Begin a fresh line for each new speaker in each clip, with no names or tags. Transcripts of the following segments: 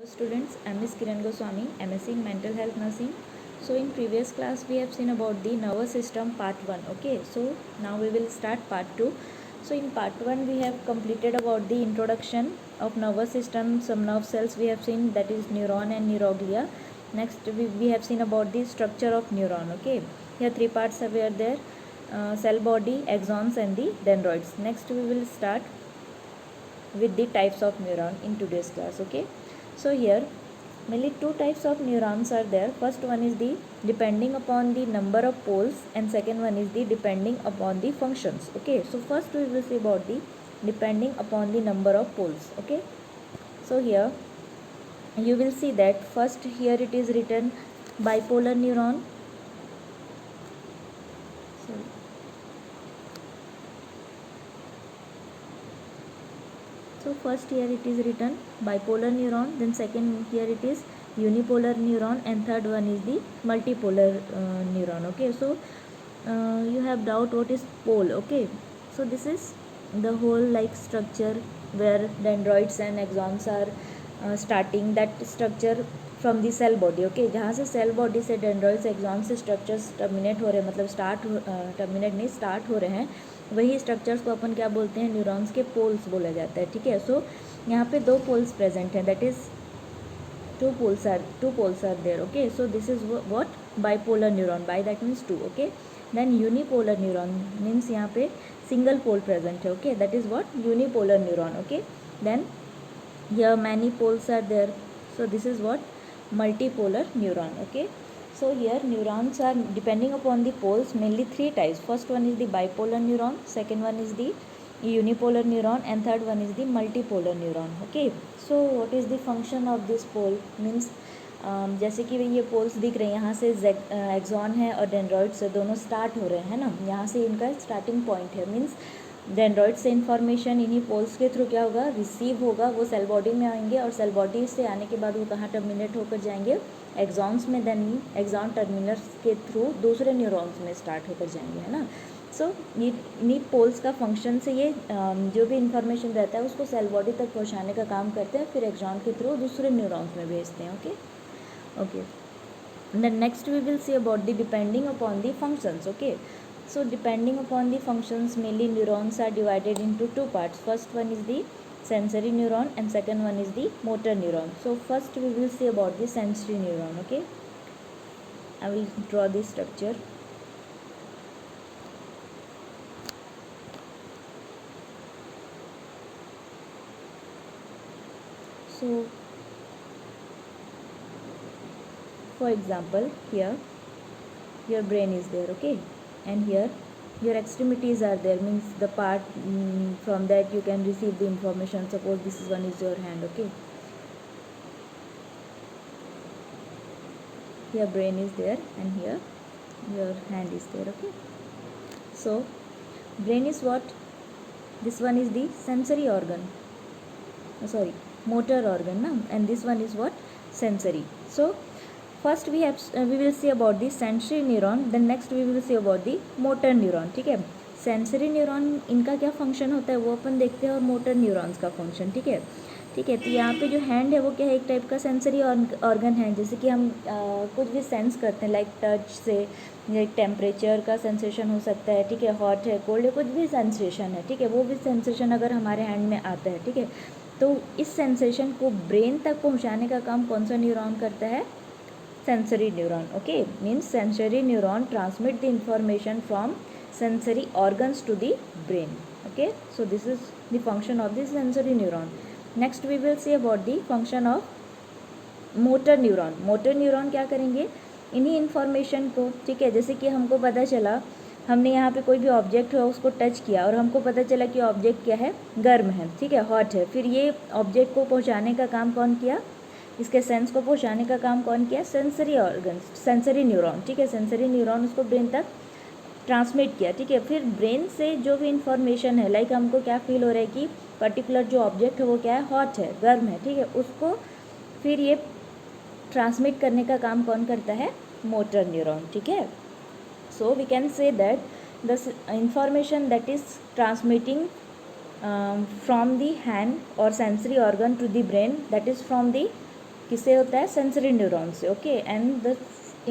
Students, I am Ms. Kiran Goswami, MSc in Mental Health Nursing. So in previous class we have seen about the nervous system part 1. Okay, so now we will start part 2. So in part 1 we have completed about the introduction of nervous system, some nerve cells we have seen, that is neuron and neuroglia. Next we have seen about the structure of neuron. Okay, here three parts were there, cell body, axons and the dendroids. Next we will start with the types of neuron in today's class. Okay, so here mainly two types of neurons are there. First one is the depending upon the number of poles and second one is the depending upon the functions. Okay, so first we will see about the depending upon the number of poles. Okay, so here you will see that first here it is written bipolar neuron. Sorry. So first here it is written bipolar neuron, then second here it is unipolar neuron, and third one is the multipolar neuron. Okay, so you have doubt what is pole. Okay, so this is the whole like structure where dendroids and axons are starting, that structure from the cell body. Okay, जहाँ से cell body से dendroids axon से structures terminate हो रहे हैं, मतलब terminate नहीं start हो रहे हैं, वही स्ट्रक्चर्स को अपन क्या बोलते हैं, न्यूरॉन्स के पोल्स बोला जाता है. ठीक है, सो यहाँ पे दो पोल्स प्रेजेंट हैं, that is two poles are there. Okay, so this is what bipolar neuron, bi that means two. Okay, then unipolar neuron means यहाँ पे सिंगल पोल प्रेजेंट है. Okay, that is what unipolar neuron. Okay, then here many poles are there, so this is what multipolar neuron. Okay, so here neurons are depending upon the poles, mainly three types. First one is the bipolar neuron, second one is the unipolar neuron, and third one is the multipolar neuron. Okay, so what is the function of this pole means जैसे कि ये poles दिख रहे हैं, यहाँ से axon है और डेंड्रॉइड से दोनों स्टार्ट हो रहे हैं ना, यहाँ से इनका स्टार्टिंग पॉइंट है. मीन्स डेंड्रॉइड से इन्फॉर्मेशन इन्हीं पोल्स के थ्रू क्या होगा, रिसीव होगा, वो सेल बॉडी में आएंगे और सेल बॉडी से आने के बाद वो कहाँ टर्मिनेट होकर जाएंगे, एक्सॉन्स में, देन एक्सॉन टर्मिनल्स के थ्रू दूसरे न्यूरॉन्स में स्टार्ट होकर जाएंगे, है ना. सो इन्हीं पोल्स का फंक्शन से ये जो भी इंफॉर्मेशन रहता है उसको सेल बॉडी तक पहुँचाने का काम करते हैं, फिर एक्सॉन के थ्रू दूसरे न्यूरॉन्स में भेजते हैं. Okay, then next we will see about the depending upon the functions. Okay, so depending upon the functions, mainly neurons are divided into two parts. First one is the sensory neuron and second one is the motor neuron. So first we will see about the sensory neuron. Okay, I will draw the structure. So for example, here your brain is there. Okay, and here your extremities are there, means the part from that you can receive the information. Suppose this is one is your hand. Okay, here brain is there and here your hand is there. Okay, so brain is what, this one is the sensory organ, motor organ na, and this one is what, sensory. So first we will see about the sensory neuron, then next we will see about the motor neuron. ठीक है, sensory neuron इनका क्या function होता है वो अपन देखते हैं, और मोटर न्यूरॉन्स का फंक्शन. ठीक है, तो यहाँ पे जो हैंड है वो क्या है, एक टाइप का सेंसरी ऑर्गन है. जैसे कि हम कुछ भी सेंस करते हैं, लाइक टच से, लाइक टेम्परेचर का सेंसेशन हो सकता है. ठीक है, हॉट है, कोल्ड है, कुछ भी सेंसेशन है. ठीक है, वो भी सेंसेशन अगर हमारे हैंड में आता है, ठीक है, तो इस सेंसेशन को ब्रेन तक पहुँचाने का काम कौन सा न्यूरॉन करता है, sensory neuron. Okay, means sensory neuron transmit the information from sensory organs to the brain. Okay, so this is the function of the sensory neuron. Next we will see about the function of motor neuron. motor neuron क्या करेंगे, इन्हीं information को, ठीक है, जैसे कि हमको पता चला, हमने यहाँ पे कोई भी ऑब्जेक्ट है उसको टच किया और हमको पता चला कि ऑब्जेक्ट क्या है, गर्म है, ठीक है, हॉट है. फिर ये ऑब्जेक्ट को पहुँचाने का काम कौन किया, इसके सेंस को पहुँचाने का काम कौन किया, सेंसरी ऑर्गन, सेंसरी न्यूरॉन. ठीक है, सेंसरी न्यूरॉन उसको ब्रेन तक ट्रांसमिट किया. ठीक है, फिर ब्रेन से जो भी इंफॉर्मेशन है, लाइक हमको क्या फील हो रहा है कि पर्टिकुलर जो ऑब्जेक्ट है वो क्या है, हॉट है, गर्म है. ठीक है, उसको फिर ये ट्रांसमिट करने का काम कौन करता है, मोटर न्यूरॉन. ठीक है, so we can say that the information that is transmitting from the hand or sensory organ to the brain, that is from the किससे होता है? सेंसरी न्यूरॉन से. Okay, and the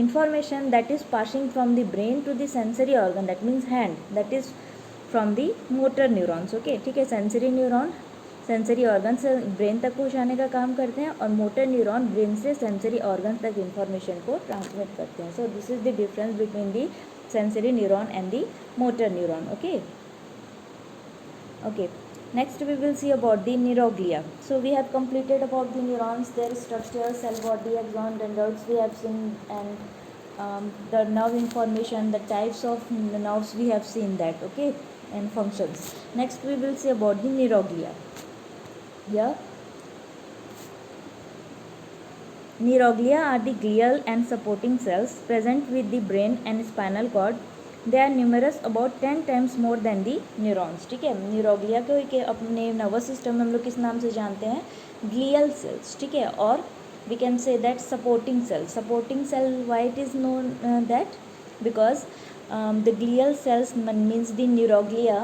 information that is passing from the brain to the sensory organ, that means hand, that is from the motor neurons. okay, ठीक है. Sensory neuron sensory organ से brain तक पहुंचाने का काम करते हैं और मोटर न्यूरॉन ब्रेन से सेंसरी ऑर्गन तक इंफॉर्मेशन को ट्रांसमिट करते हैं. सो this is the difference between the sensory neuron and the motor neuron. Okay, next we will see about the neuroglia. So we have completed about the neurons, their structure, cell body, axon, dendrites we have seen, and the nerve information, the types of nerves we have seen that. Okay, and functions. Next we will see about the neuroglia. Here, neuroglia are the glial and supporting cells present with the brain and spinal cord. They are numerous about 10 times more than the neurons. ठीक है. Neuroglia को के अपने nervous system में हम लोग किस नाम से जानते हैं? Glial cells. ठीक है. और we can say that supporting cell. Supporting cell, why it is known that? Because the glial cells means the neuroglia,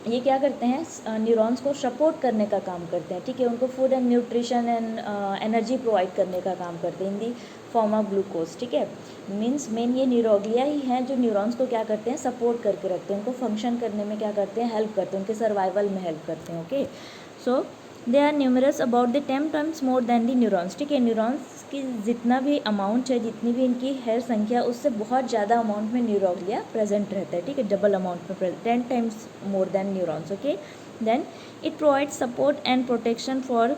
ये क्या करते हैं? न्यूरॉन्स को सपोर्ट करने का काम करते हैं. ठीक है. उनको food and nutrition and energy provide करने का काम करते हैं इन दी फॉर्म ऑफ ग्लूकोज. ठीक है. मीन्स मेन ये न्यूरोग्लिया ही हैं जो न्यूरॉन्स को क्या करते हैं? सपोर्ट करके रखते हैं. उनको फंक्शन करने में क्या करते हैं? हेल्प करते हैं. उनके सर्वाइवल में हेल्प करते हैं. Okay, so they are numerous about the 10 times more than the neurons. ठीक है. न्यूरॉन्स की जितना भी अमाउंट है, जितनी भी इनकी है संख्या, उससे बहुत ज़्यादा अमाउंट में न्यूरोग्लिया प्रेजेंट रहता है. ठीक है. डबल अमाउंट में 10 times more than neurons. Okay, then it provides support and protection for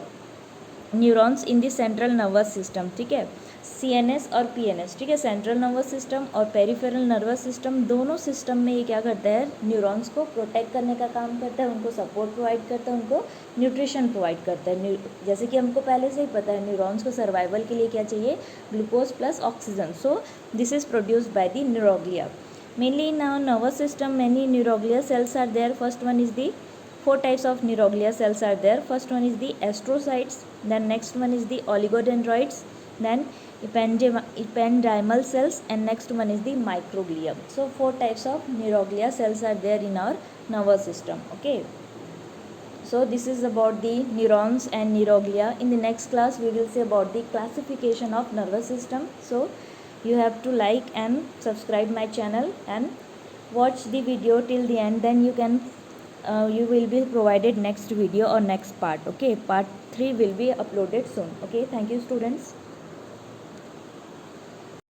neurons in the central nervous system. ठीक है. CNS और PNS. ठीक है. सेंट्रल नर्वस सिस्टम और पेरिफेरल नर्वस सिस्टम, दोनों सिस्टम में ये क्या करता है? न्यूरॉन्स को प्रोटेक्ट करने का काम करता है, उनको सपोर्ट प्रोवाइड करता है, उनको न्यूट्रिशन प्रोवाइड करता है. जैसे कि हमको पहले से ही पता है न्यूरॉन्स को सर्वाइवल के लिए क्या चाहिए? Glucose plus oxygen. So this is produced by the neuroglia. Mainly in our nervous system many neuroglia cells are there. First one is the 4 types of neuroglia cells are there. First one is the astrocytes, then next one is the oligodendroids, then ependymal cells, and next one is the microglia. So 4 types of neuroglia cells are there in our nervous system. Okay, so this is about the neurons and neuroglia. In the next class we will see about the classification of nervous system. So you have to like and subscribe my channel and watch the video till the end, then you can you will be provided next video or next part. Okay, part 3 will be uploaded soon. Okay, thank you students.